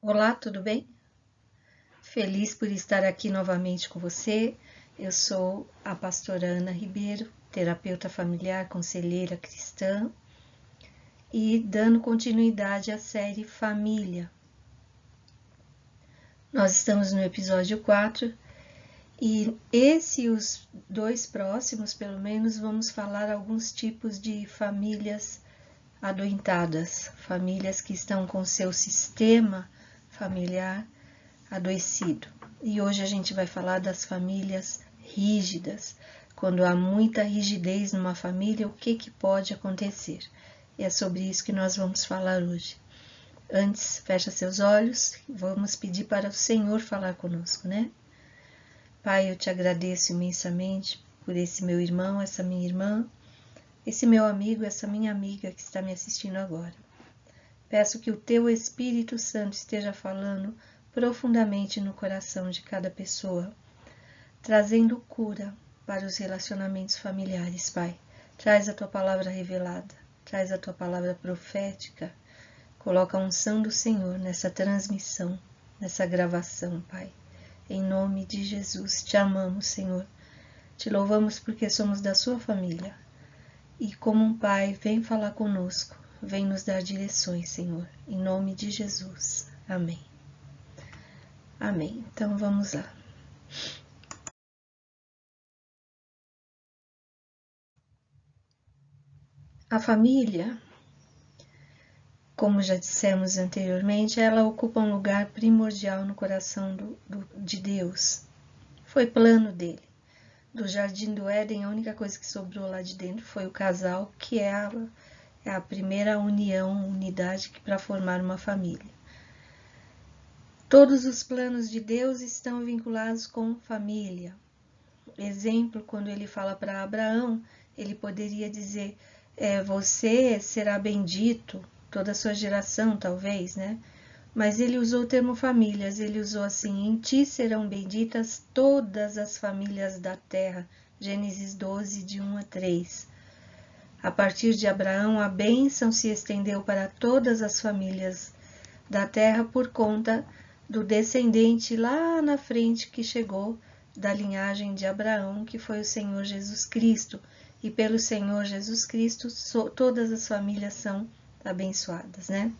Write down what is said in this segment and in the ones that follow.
Olá, tudo bem? Feliz por estar aqui novamente com você. Eu sou a pastora Ana Ribeiro, terapeuta familiar, conselheira cristã, e dando continuidade à série Família. Nós estamos no episódio 4 e esse e os dois próximos, pelo menos, vamos falar alguns tipos de famílias adoentadas, famílias que estão com seu sistema familiar adoecido. E hoje a gente vai falar das famílias rígidas. Quando há muita rigidez numa família, o que pode acontecer? E é sobre isso que nós vamos falar hoje. Antes, fecha seus olhos, vamos pedir para o Senhor falar conosco, né? Pai, eu te agradeço imensamente por esse meu irmão, essa minha irmã, esse meu amigo, essa minha amiga que está me assistindo agora. Peço que o teu Espírito Santo esteja falando profundamente no coração de cada pessoa, trazendo cura para os relacionamentos familiares, Pai. Traz a tua palavra revelada, traz a tua palavra profética, coloca a unção do Senhor nessa transmissão, nessa gravação, Pai. Em nome de Jesus, te amamos, Senhor. Te louvamos porque somos da sua família. E como um Pai, vem falar conosco, vem nos dar direções, Senhor. Em nome de Jesus. Amém. Amém. Então vamos lá. A família, como já dissemos anteriormente, ela ocupa um lugar primordial no coração de Deus. Foi plano dele. Do Jardim do Éden, a única coisa que sobrou lá de dentro foi o casal, que é a primeira união, unidade para formar uma família. Todos os planos de Deus estão vinculados com família. Exemplo, quando ele fala para Abraão, ele poderia dizer, você será bendito, toda a sua geração talvez, né? Mas ele usou o termo famílias, ele usou assim, em ti serão benditas todas as famílias da terra, Gênesis 12, de 1 a 3. A partir de Abraão, a bênção se estendeu para todas as famílias da terra por conta do descendente lá na frente que chegou da linhagem de Abraão, que foi o Senhor Jesus Cristo. E pelo Senhor Jesus Cristo, todas as famílias são abençoadas, né?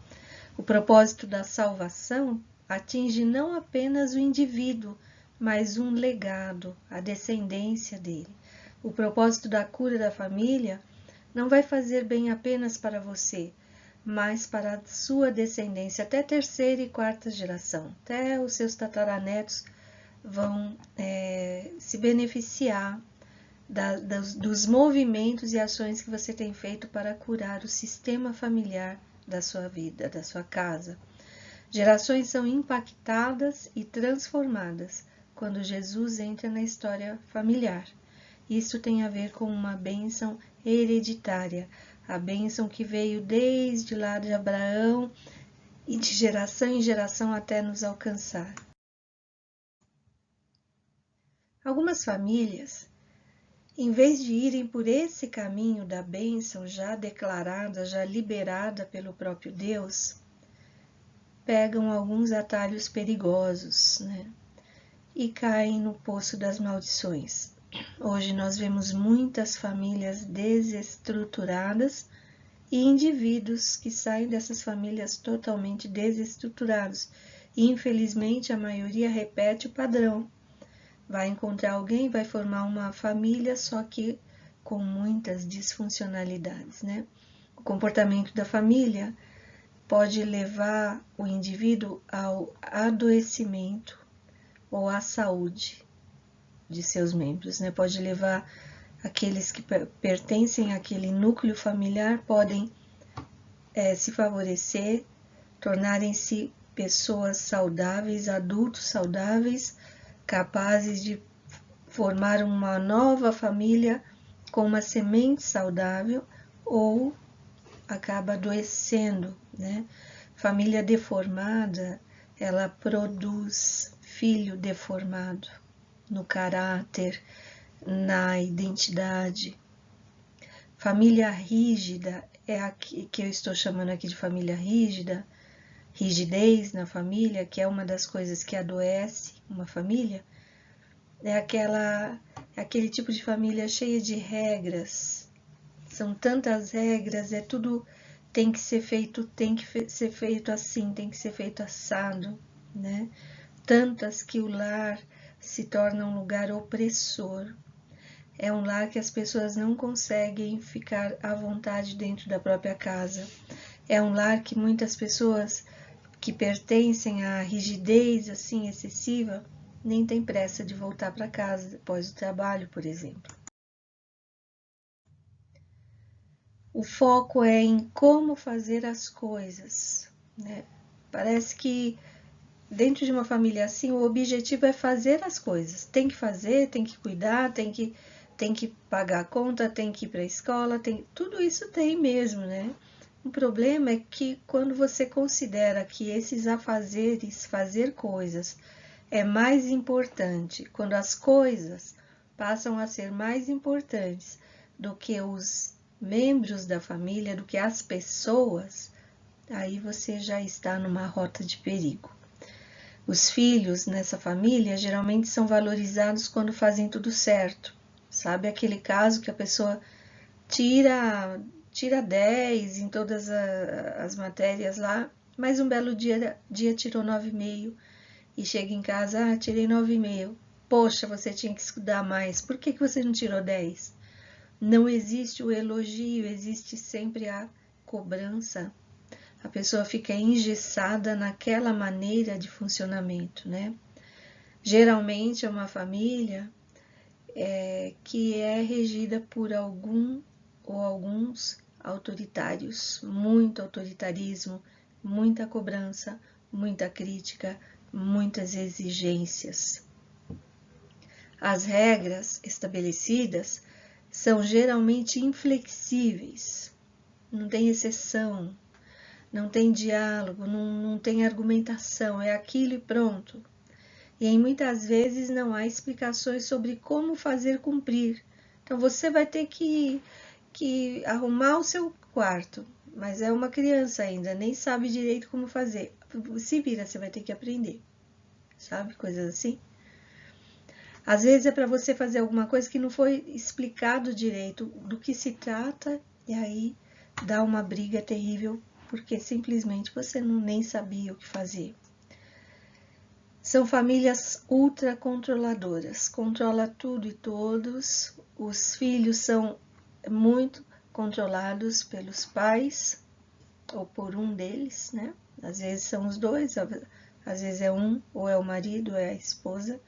O propósito da salvação atinge não apenas o indivíduo, mas um legado, a descendência dele. O propósito da cura da família não vai fazer bem apenas para você, mas para a sua descendência, até terceira e quarta geração. Até os seus tataranetos vão se beneficiar dos movimentos e ações que você tem feito para curar o sistema familiar da sua vida, da sua casa. Gerações são impactadas e transformadas quando Jesus entra na história familiar. Isso tem a ver com uma bênção hereditária, a bênção que veio desde lá de Abraão e de geração em geração até nos alcançar. Algumas famílias, em vez de irem por esse caminho da bênção já declarada, já liberada pelo próprio Deus, pegam alguns atalhos perigosos, né? E caem no poço das maldições. Hoje nós vemos muitas famílias desestruturadas e indivíduos que saem dessas famílias totalmente desestruturados. E infelizmente a maioria repete o padrão. Vai encontrar alguém, vai formar uma família, só que com muitas disfuncionalidades, né? O comportamento da família pode levar o indivíduo ao adoecimento ou à saúde de seus membros, né? Pode levar aqueles que pertencem àquele núcleo familiar, podem se favorecer, tornarem-se pessoas saudáveis, adultos saudáveis, capazes de formar uma nova família com uma semente saudável, ou acaba adoecendo, né? Família deformada, ela produz filho deformado no caráter, na identidade. Família rígida é a que eu estou chamando aqui de família rígida, rigidez na família, que é uma das coisas que adoece uma família, é aquele tipo de família cheia de regras. São tantas regras, é tudo tem que ser feito assim, tem que ser feito assado, né? Tantas que o lar se torna um lugar opressor. É um lar que as pessoas não conseguem ficar à vontade dentro da própria casa. É um lar que muitas pessoas que pertencem à rigidez assim excessiva nem têm pressa de voltar para casa depois do trabalho, por exemplo. O foco é em como fazer as coisas, né? Parece que dentro de uma família assim, o objetivo é fazer as coisas. Tem que fazer, tem que cuidar, tem que pagar a conta, tem que ir para a escola, tudo isso tem mesmo, né? O problema é que quando você considera que esses afazeres, fazer coisas, é mais importante, quando as coisas passam a ser mais importantes do que os membros da família, do que as pessoas, aí você já está numa rota de perigo. Os filhos nessa família geralmente são valorizados quando fazem tudo certo. Sabe aquele caso que a pessoa tira 10 em todas as matérias lá, mas um belo dia tirou 9,5 e chega em casa, tirei 9,5. Poxa, você tinha que estudar mais. Por que você não tirou 10? Não existe o elogio, existe sempre a cobrança. A pessoa fica engessada naquela maneira de funcionamento, né? Geralmente é uma família que é regida por algum ou alguns autoritários, muito autoritarismo, muita cobrança, muita crítica, muitas exigências. As regras estabelecidas são geralmente inflexíveis, não tem exceção, não tem diálogo, não tem argumentação, é aquilo e pronto. E em muitas vezes não há explicações sobre como fazer cumprir. Então você vai ter que arrumar o seu quarto, mas é uma criança ainda, nem sabe direito como fazer. Se vira, você vai ter que aprender, sabe? Coisas assim. Às vezes é para você fazer alguma coisa que não foi explicado direito do que se trata, e aí dá uma briga terrível, porque simplesmente você nem sabia o que fazer. São famílias ultra controladoras, controla tudo e todos. Os filhos são muito controlados pelos pais, ou por um deles, né? Às vezes são os dois, às vezes é um, ou é o marido, ou é a esposa.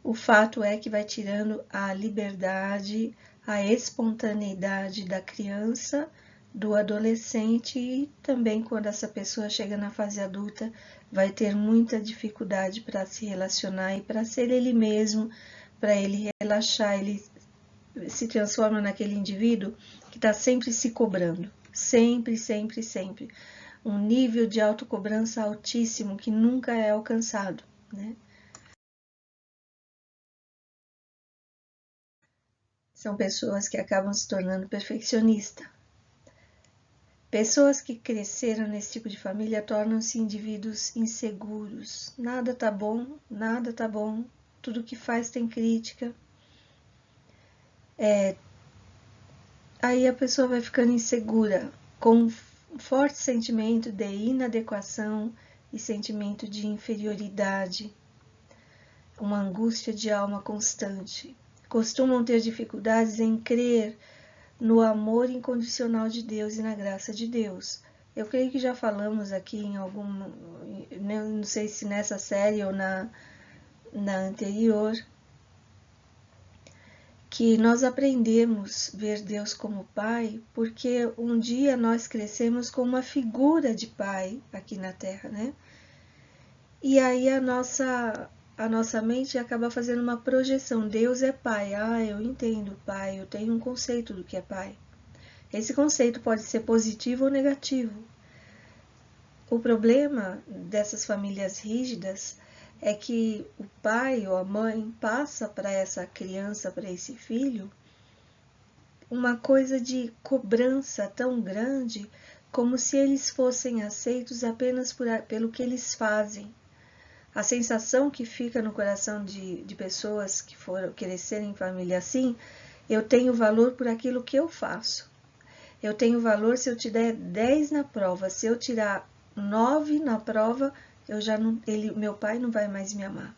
O fato é que vai tirando a liberdade, a espontaneidade da criança, do adolescente, e também quando essa pessoa chega na fase adulta, vai ter muita dificuldade para se relacionar e para ser ele mesmo, para ele relaxar, ele se transforma naquele indivíduo que está sempre se cobrando, sempre, sempre, sempre. Um nível de autocobrança altíssimo que nunca é alcançado, né? São pessoas que acabam se tornando perfeccionistas. Pessoas que cresceram nesse tipo de família tornam-se indivíduos inseguros. Nada tá bom, tudo que faz tem crítica. Aí a pessoa vai ficando insegura, com um forte sentimento de inadequação e sentimento de inferioridade, uma angústia de alma constante. Costumam ter dificuldades em crer no amor incondicional de Deus e na graça de Deus. Eu creio que já falamos aqui em não sei se nessa série ou na anterior, que nós aprendemos ver Deus como Pai, porque um dia nós crescemos com uma figura de Pai aqui na Terra, né? E aí a nossa mente acaba fazendo uma projeção. Deus é Pai. Eu entendo Pai, eu tenho um conceito do que é Pai. Esse conceito pode ser positivo ou negativo. O problema dessas famílias rígidas é que o pai ou a mãe passa para essa criança, para esse filho, uma coisa de cobrança tão grande como se eles fossem aceitos apenas pelo que eles fazem. A sensação que fica no coração de pessoas que foram crescer em família assim, eu tenho valor por aquilo que eu faço. Eu tenho valor se eu te der 10 na prova. Se eu tirar 9 na prova, meu pai não vai mais me amar.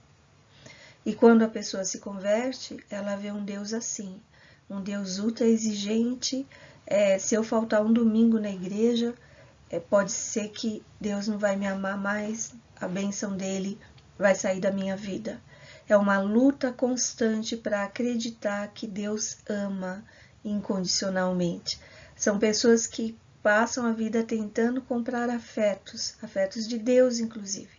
E quando a pessoa se converte, ela vê um Deus assim, um Deus ultra exigente. Se eu faltar um domingo na igreja, pode ser que Deus não vai me amar mais, a bênção dele vai sair da minha vida. É uma luta constante para acreditar que Deus ama incondicionalmente. São pessoas que passam a vida tentando comprar afetos de Deus inclusive.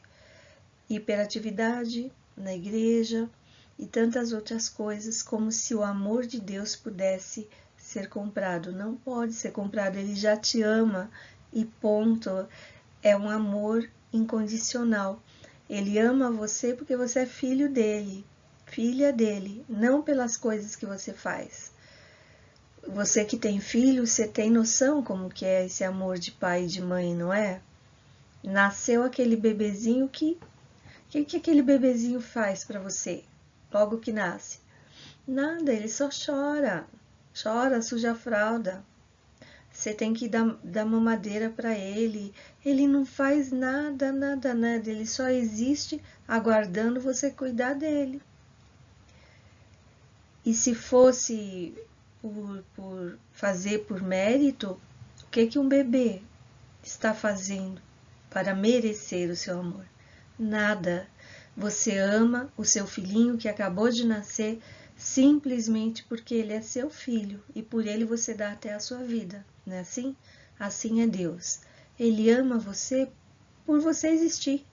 Hiperatividade na igreja e tantas outras coisas, como se o amor de Deus pudesse ser comprado. Não pode ser comprado, ele já te ama e ponto. É um amor incondicional. Ele ama você porque você é filho dele, filha dele, não pelas coisas que você faz. Você que tem filho, você tem noção como que é esse amor de pai e de mãe, não é? Nasceu aquele bebezinho que aquele bebezinho faz para você logo que nasce? Nada, ele só chora, suja a fralda. Você tem que dar mamadeira para ele. Ele não faz nada. Ele só existe aguardando você cuidar dele. E se fosse por fazer por mérito, o que um bebê está fazendo para merecer o seu amor? Nada. Você ama o seu filhinho que acabou de nascer simplesmente porque ele é seu filho e por ele você dá até a sua vida, não é assim? Assim é Deus. Ele ama você por você existir,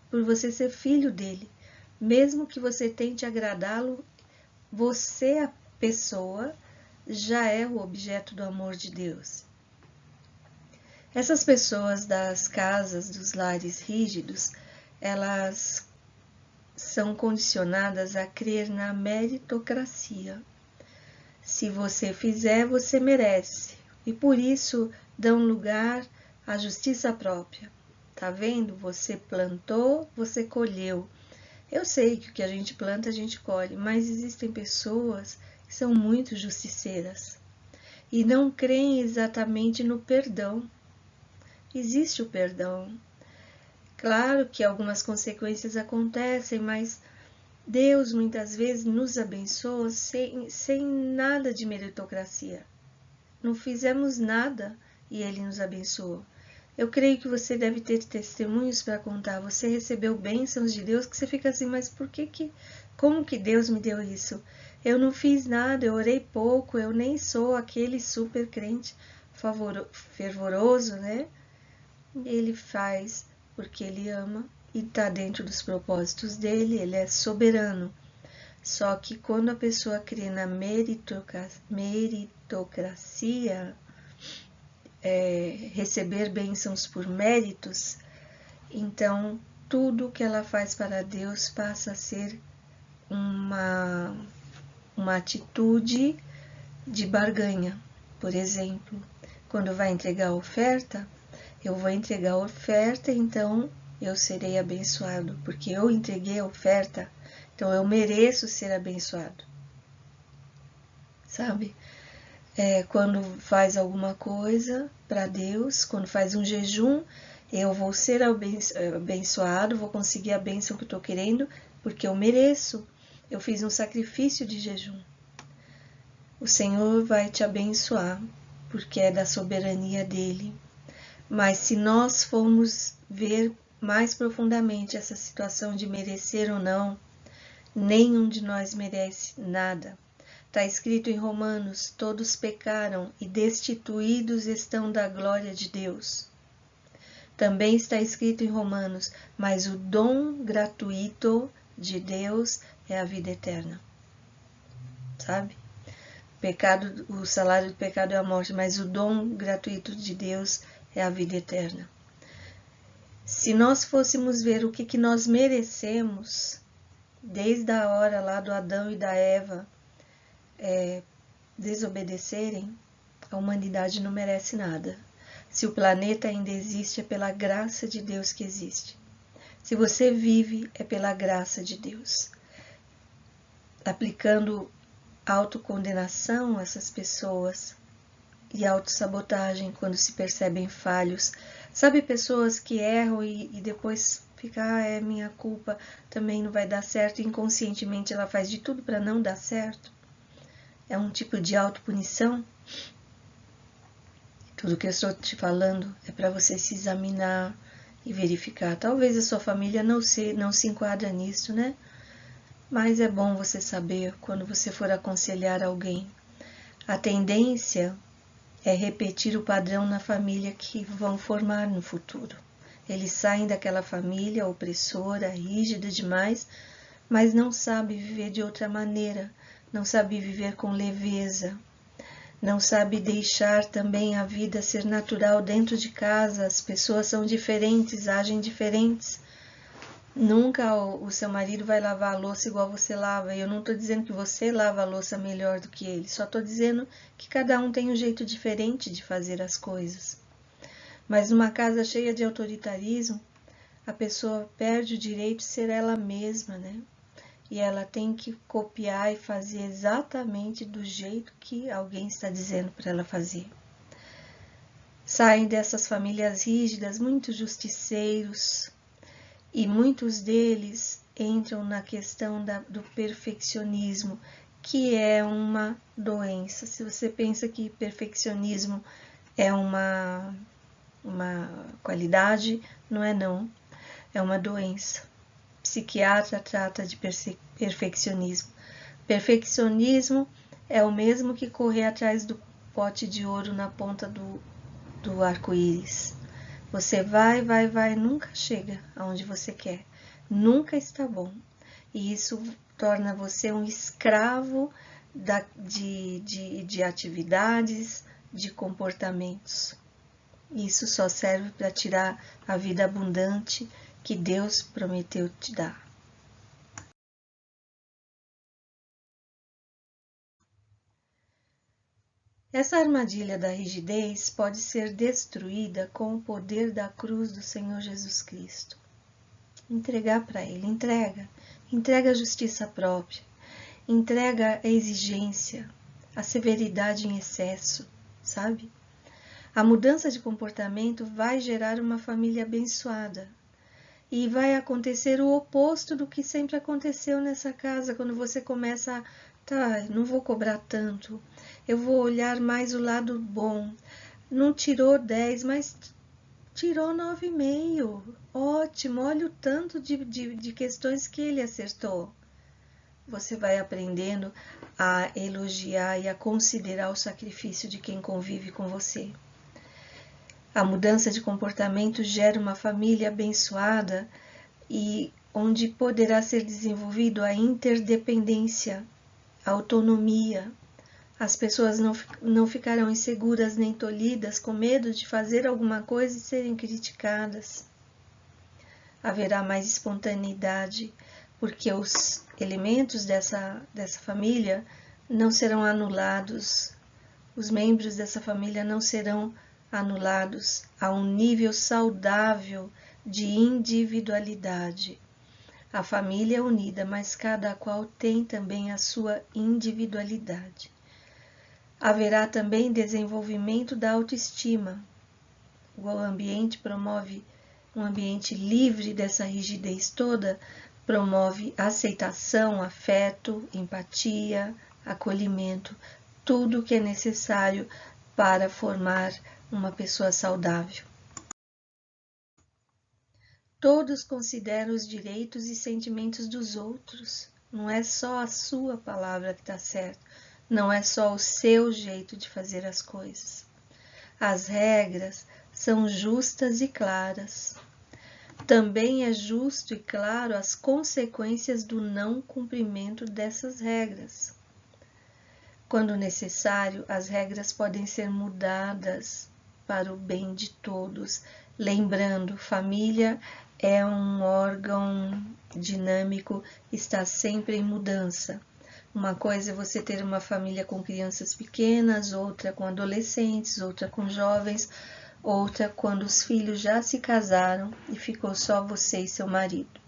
por você ser filho dele. Mesmo que você tente agradá-lo, você, a pessoa, já é o objeto do amor de Deus. Essas pessoas das casas, dos lares rígidos, elas são condicionadas a crer na meritocracia. Se você fizer, você merece. E por isso dão lugar à justiça própria. Tá vendo? Você plantou, você colheu. Eu sei que o que a gente planta, a gente colhe, mas existem pessoas que são muito justiceiras e não creem exatamente no perdão. Existe o perdão. Claro que algumas consequências acontecem, mas Deus muitas vezes nos abençoa sem nada de meritocracia. Não fizemos nada e Ele nos abençoou. Eu creio que você deve ter testemunhos para contar. Você recebeu bênçãos de Deus que você fica assim, mas como que Deus me deu isso? Eu não fiz nada, eu orei pouco, eu nem sou aquele super crente fervoroso, né? Ele faz porque ele ama e está dentro dos propósitos dele, ele é soberano. Só que quando a pessoa crê na meritocracia, receber bênçãos por méritos, então tudo que ela faz para Deus passa a ser uma atitude de barganha. Por exemplo, quando vai entregar a oferta, eu vou entregar a oferta, então eu serei abençoado, porque eu entreguei a oferta, então eu mereço ser abençoado. Sabe? Quando faz alguma coisa para Deus, quando faz um jejum, eu vou ser abençoado, vou conseguir a bênção que eu estou querendo, porque eu mereço. Eu fiz um sacrifício de jejum. O Senhor vai te abençoar, porque é da soberania dele. Mas se nós formos ver mais profundamente essa situação de merecer ou não, nenhum de nós merece nada. Está escrito em Romanos, todos pecaram e destituídos estão da glória de Deus. Também está escrito em Romanos, mas o dom gratuito de Deus é a vida eterna. Sabe? O salário do pecado é a morte, mas o dom gratuito de Deus é a vida eterna. Se nós fôssemos ver o que nós merecemos, desde a hora lá do Adão e da Eva desobedecerem, a humanidade não merece nada. Se o planeta ainda existe, é pela graça de Deus que existe. Se você vive, é pela graça de Deus. Aplicando autocondenação a essas pessoas e autossabotagem quando se percebem falhos. Sabe, pessoas que erram e depois fica, é minha culpa, também não vai dar certo, e inconscientemente ela faz de tudo para não dar certo. É um tipo de autopunição. Tudo que eu estou te falando é para você se examinar e verificar. Talvez a sua família não se enquadra nisso, né? Mas é bom você saber quando você for aconselhar alguém. A tendência é repetir o padrão na família que vão formar no futuro. Eles saem daquela família opressora, rígida demais, mas não sabe viver de outra maneira, não sabe viver com leveza, não sabe deixar também a vida ser natural dentro de casa. As pessoas são diferentes, agem diferentes. Nunca o seu marido vai lavar a louça igual você lava. E eu não estou dizendo que você lava a louça melhor do que ele. Só estou dizendo que cada um tem um jeito diferente de fazer as coisas. Mas numa casa cheia de autoritarismo, a pessoa perde o direito de ser ela mesma, né? E ela tem que copiar e fazer exatamente do jeito que alguém está dizendo para ela fazer. Saem dessas famílias rígidas muitos justiceiros, e muitos deles entram na questão do perfeccionismo, que é uma doença. Se você pensa que perfeccionismo é uma qualidade, não é não. É uma doença. Psiquiatra trata de perfeccionismo. Perfeccionismo é o mesmo que correr atrás do pote de ouro na ponta do arco-íris. Você vai, nunca chega aonde você quer. Nunca está bom. E isso torna você um escravo de atividades, de comportamentos. Isso só serve para tirar a vida abundante que Deus prometeu te dar. Essa armadilha da rigidez pode ser destruída com o poder da cruz do Senhor Jesus Cristo. Entregar para Ele, entrega a justiça própria, entrega a exigência, a severidade em excesso, sabe? A mudança de comportamento vai gerar uma família abençoada. E vai acontecer o oposto do que sempre aconteceu nessa casa, quando você começa a, tá, não vou cobrar tanto, eu vou olhar mais o lado bom. Não tirou 10, mas tirou 9,5. Ótimo, olha o tanto de questões que ele acertou. Você vai aprendendo a elogiar e a considerar o sacrifício de quem convive com você. A mudança de comportamento gera uma família abençoada e onde poderá ser desenvolvido a interdependência, a autonomia. As pessoas não ficarão inseguras nem tolhidas com medo de fazer alguma coisa e serem criticadas. Haverá mais espontaneidade, porque os elementos dessa família não serão anulados. Os membros dessa família não serão anulados a um nível saudável de individualidade. A família é unida, mas cada qual tem também a sua individualidade. Haverá também desenvolvimento da autoestima. O ambiente promove um ambiente livre dessa rigidez toda, promove aceitação, afeto, empatia, acolhimento, tudo o que é necessário para formar uma pessoa saudável. Todos consideram os direitos e sentimentos dos outros. Não é só a sua palavra que está certa. Não é só o seu jeito de fazer as coisas. As regras são justas e claras. Também é justo e claro as consequências do não cumprimento dessas regras. Quando necessário, as regras podem ser mudadas para o bem de todos. Lembrando, família é um órgão dinâmico, está sempre em mudança. Uma coisa é você ter uma família com crianças pequenas, outra com adolescentes, outra com jovens, outra quando os filhos já se casaram e ficou só você e seu marido.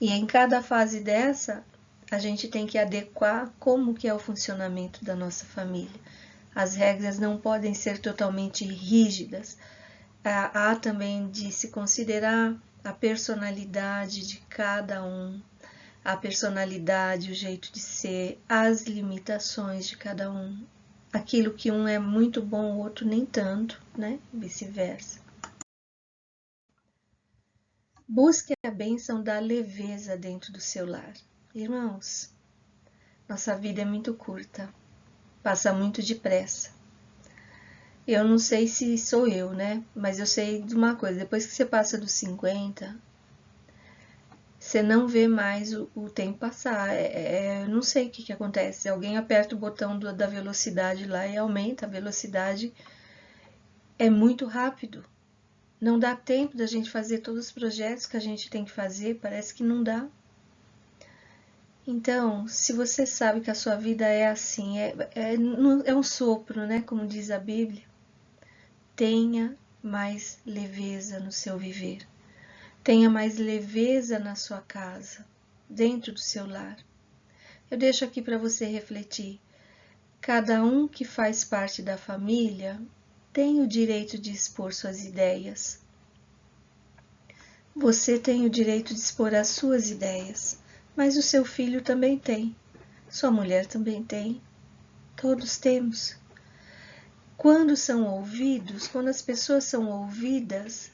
E em cada fase dessa, a gente tem que adequar como que é o funcionamento da nossa família. As regras não podem ser totalmente rígidas. Há também de se considerar a personalidade de cada um, a personalidade, o jeito de ser, as limitações de cada um. Aquilo que um é muito bom, o outro nem tanto, né? Vice-versa. Busque a bênção da leveza dentro do seu lar. Irmãos, nossa vida é muito curta, passa muito depressa. Eu não sei se sou eu, né? Mas eu sei de uma coisa, depois que você passa dos 50, você não vê mais o tempo passar. Eu não sei o que acontece. Alguém aperta o botão da velocidade lá e aumenta a velocidade. É muito rápido. Não dá tempo da gente fazer todos os projetos que a gente tem que fazer, parece que não dá. Então, se você sabe que a sua vida é assim, é um sopro, né? Como diz a Bíblia. Tenha mais leveza no seu viver. Tenha mais leveza na sua casa, dentro do seu lar. Eu deixo aqui para você refletir. Cada um que faz parte da família tem o direito de expor suas ideias. Você tem o direito de expor as suas ideias, mas o seu filho também tem. Sua mulher também tem. Todos temos. Quando são ouvidos, quando as pessoas são ouvidas,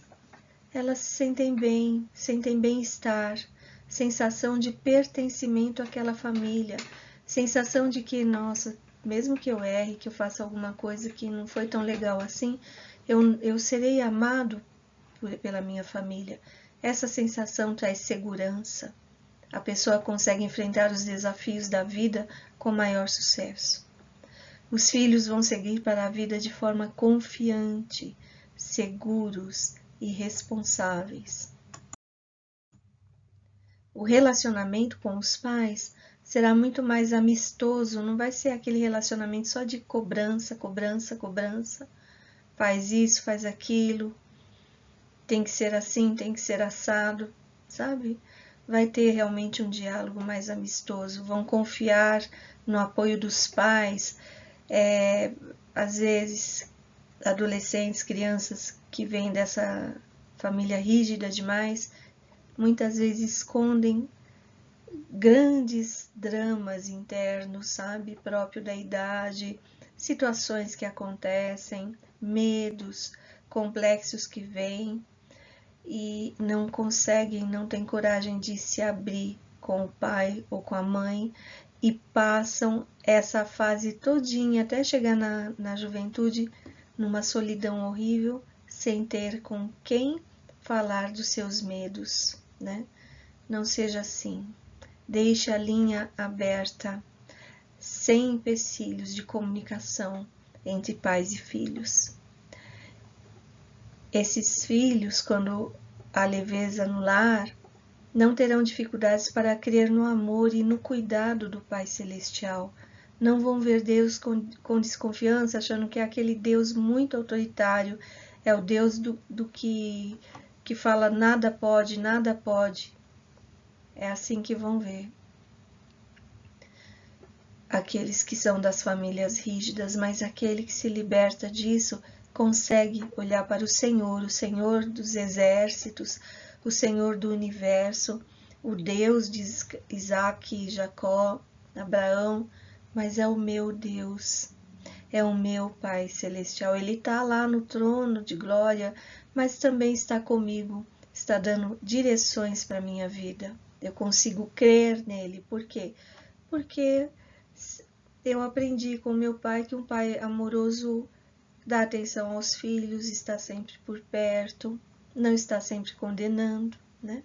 elas se sentem bem, sentem bem-estar, sensação de pertencimento àquela família, sensação de que, nossa, mesmo que eu erre, que eu faça alguma coisa que não foi tão legal assim, eu serei amado pela minha família. Essa sensação traz segurança. A pessoa consegue enfrentar os desafios da vida com maior sucesso. Os filhos vão seguir para a vida de forma confiante, seguros e responsáveis. O relacionamento com os pais será muito mais amistoso, não vai ser aquele relacionamento só de cobrança, cobrança, cobrança. Faz isso, faz aquilo, tem que ser assim, tem que ser assado, sabe? Vai ter realmente um diálogo mais amistoso, vão confiar no apoio dos pais. Às vezes, adolescentes, crianças que vêm dessa família rígida demais, muitas vezes escondem grandes dramas internos, sabe? Próprio da idade, situações que acontecem, medos complexos que vêm e não conseguem, não têm coragem de se abrir com o pai ou com a mãe e passam essa fase todinha até chegar na juventude numa solidão horrível, sem ter com quem falar dos seus medos, né? Não seja assim. Deixe a linha aberta, sem empecilhos de comunicação entre pais e filhos. Esses filhos, quando há leveza no lar, não terão dificuldades para crer no amor e no cuidado do Pai Celestial. Não vão ver Deus com desconfiança, achando que é aquele Deus muito autoritário, é o Deus do que fala nada pode, nada pode. É assim que vão ver. Aqueles que são das famílias rígidas, mas aquele que se liberta disso consegue olhar para o Senhor dos exércitos, o Senhor do universo, o Deus de Isaac, Jacó, Abraão, mas é o meu Deus, é o meu Pai Celestial. Ele está lá no trono de glória, mas também está comigo, está dando direções para a minha vida. Eu consigo crer nele. Por quê? Porque eu aprendi com meu pai que um pai amoroso dá atenção aos filhos, está sempre por perto, não está sempre condenando, né?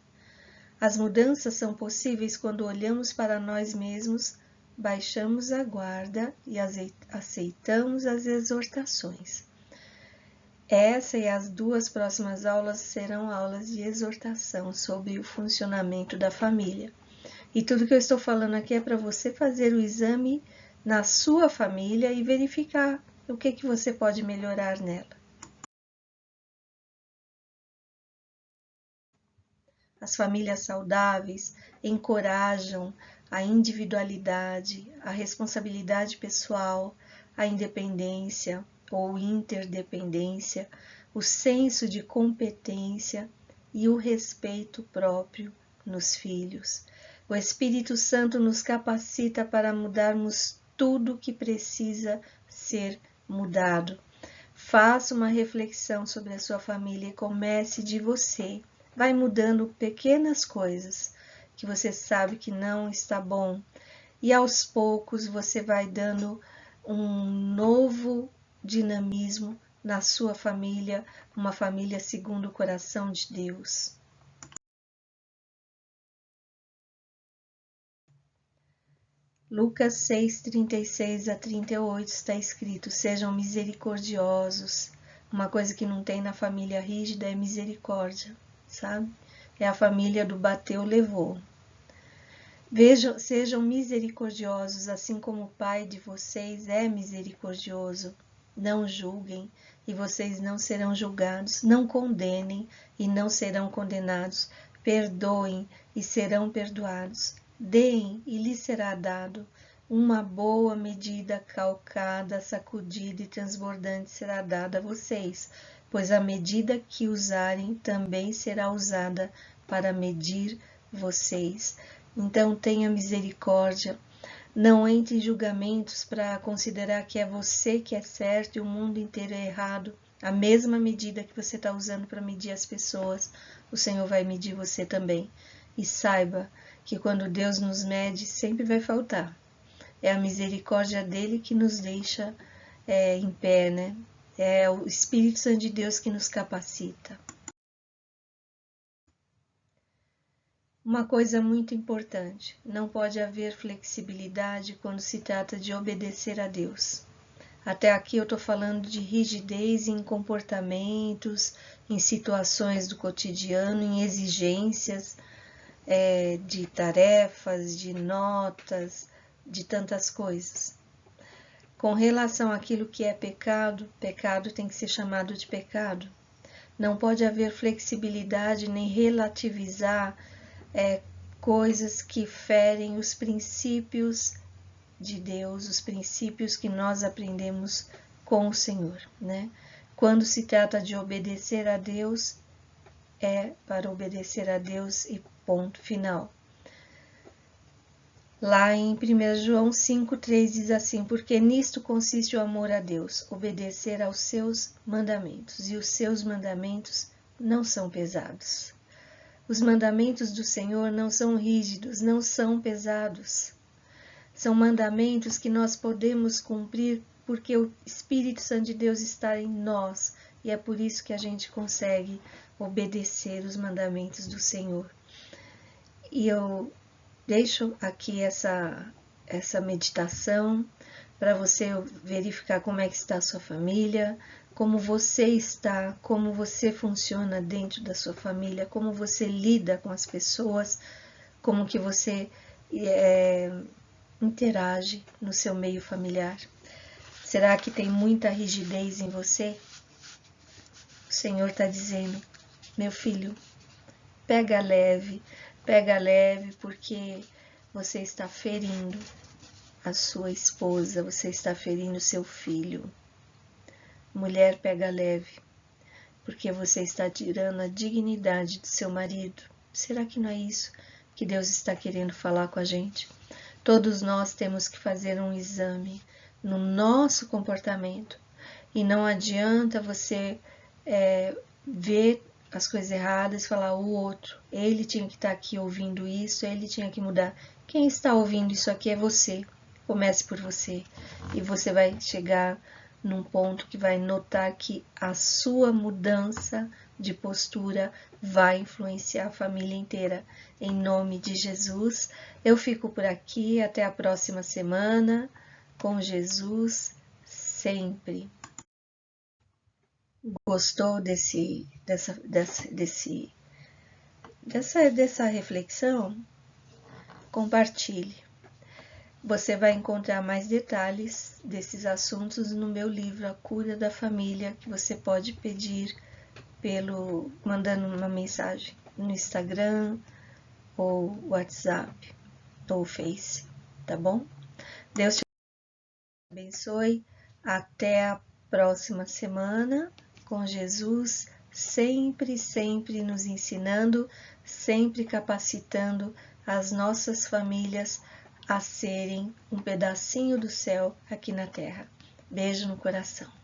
As mudanças são possíveis quando olhamos para nós mesmos, baixamos a guarda e aceitamos as exortações. Essa e as 2 próximas aulas serão aulas de exortação sobre o funcionamento da família. E tudo que eu estou falando aqui é para você fazer o exame na sua família e verificar o que você pode melhorar nela. As famílias saudáveis encorajam a individualidade, a responsabilidade pessoal, a independência ou interdependência, o senso de competência e o respeito próprio nos filhos. O Espírito Santo nos capacita para mudarmos tudo o que precisa ser mudado. Faça uma reflexão sobre a sua família e comece de você. Vai mudando pequenas coisas que você sabe que não está bom. E aos poucos você vai dando um novo dinamismo na sua família, uma família segundo o coração de Deus. Lucas 6, 36 a 38 está escrito: sejam misericordiosos. Uma coisa que não tem na família rígida é misericórdia, sabe? É a família do bateu, levou. Sejam misericordiosos, assim como o Pai de vocês é misericordioso. Não julguem, e vocês não serão julgados. Não condenem, e não serão condenados. Perdoem, e serão perdoados. Deem, e lhes será dado. Uma boa medida, calcada, sacudida e transbordante será dada a vocês, pois a medida que usarem também será usada para medir vocês. Então tenha misericórdia. Não entre em julgamentos para considerar que é você que é certo e o mundo inteiro é errado. A mesma medida que você está usando para medir as pessoas, o Senhor vai medir você também. E saiba que quando Deus nos mede, sempre vai faltar. É a misericórdia dele que nos deixa em pé, né? É o Espírito Santo de Deus que nos capacita. Uma coisa muito importante: não pode haver flexibilidade quando se trata de obedecer a Deus. Até aqui eu estou falando de rigidez em comportamentos, em situações do cotidiano, em exigências de tarefas, de notas, de tantas coisas. Com relação àquilo que é pecado, pecado tem que ser chamado de pecado. Não pode haver flexibilidade nem relativizar coisas que ferem os princípios de Deus, os princípios que nós aprendemos com o Senhor, né? Quando se trata de obedecer a Deus, é para obedecer a Deus e ponto final. Lá em 1 João 5,3 diz assim: porque nisto consiste o amor a Deus, obedecer aos seus mandamentos, e os seus mandamentos não são pesados. Os mandamentos do Senhor não são rígidos, não são pesados. São mandamentos que nós podemos cumprir porque o Espírito Santo de Deus está em nós, e é por isso que a gente consegue obedecer os mandamentos do Senhor. E eu deixo aqui essa meditação para você verificar como é que está a sua família, como você está, como você funciona dentro da sua família, como você lida com as pessoas, como que você interage no seu meio familiar. Será que tem muita rigidez em você? O Senhor está dizendo: meu filho, pega leve, porque você está ferindo a sua esposa, você está ferindo seu filho. Mulher, pega leve, porque você está tirando a dignidade do seu marido. Será que não é isso que Deus está querendo falar com a gente? Todos nós temos que fazer um exame no nosso comportamento. E não adianta você ver as coisas erradas e falar o outro. Ele tinha que estar aqui ouvindo isso, ele tinha que mudar. Quem está ouvindo isso aqui é você. Comece por você. E você vai chegar num ponto que vai notar que a sua mudança de postura vai influenciar a família inteira. Em nome de Jesus, eu fico por aqui. Até a próxima semana. Com Jesus sempre. Gostou dessa reflexão? Compartilhe. Você vai encontrar mais detalhes desses assuntos no meu livro A Cura da Família, que você pode pedir mandando uma mensagem no Instagram, ou WhatsApp, ou Face, tá bom? Deus te abençoe. Até a próxima semana com Jesus, sempre, sempre nos ensinando, sempre capacitando as nossas famílias a serem um pedacinho do céu aqui na terra. Beijo no coração.